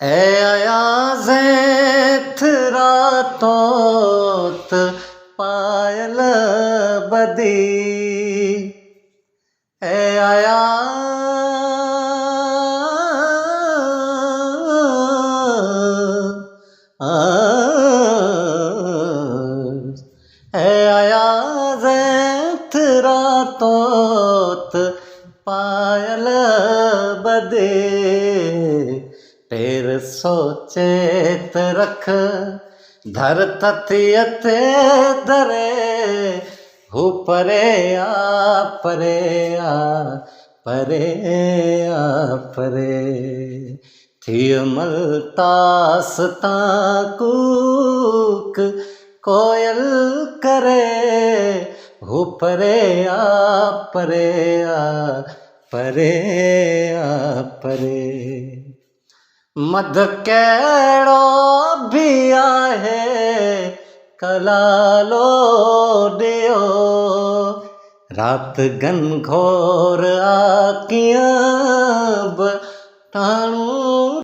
ए अयाज़ें रातोत पायल बदी ए आया ए अयाज़ें रातोत पायल बदे टेर सोचेत रख धर तथियते दरे हु परे आ परे आ परे आ परे थिय मलतास ताकूक कोयल करे हु परे आ परे आ परे आ परे मद कहिड़ो बि आहे कलालो ॾियो रात घनघोर आ कीअं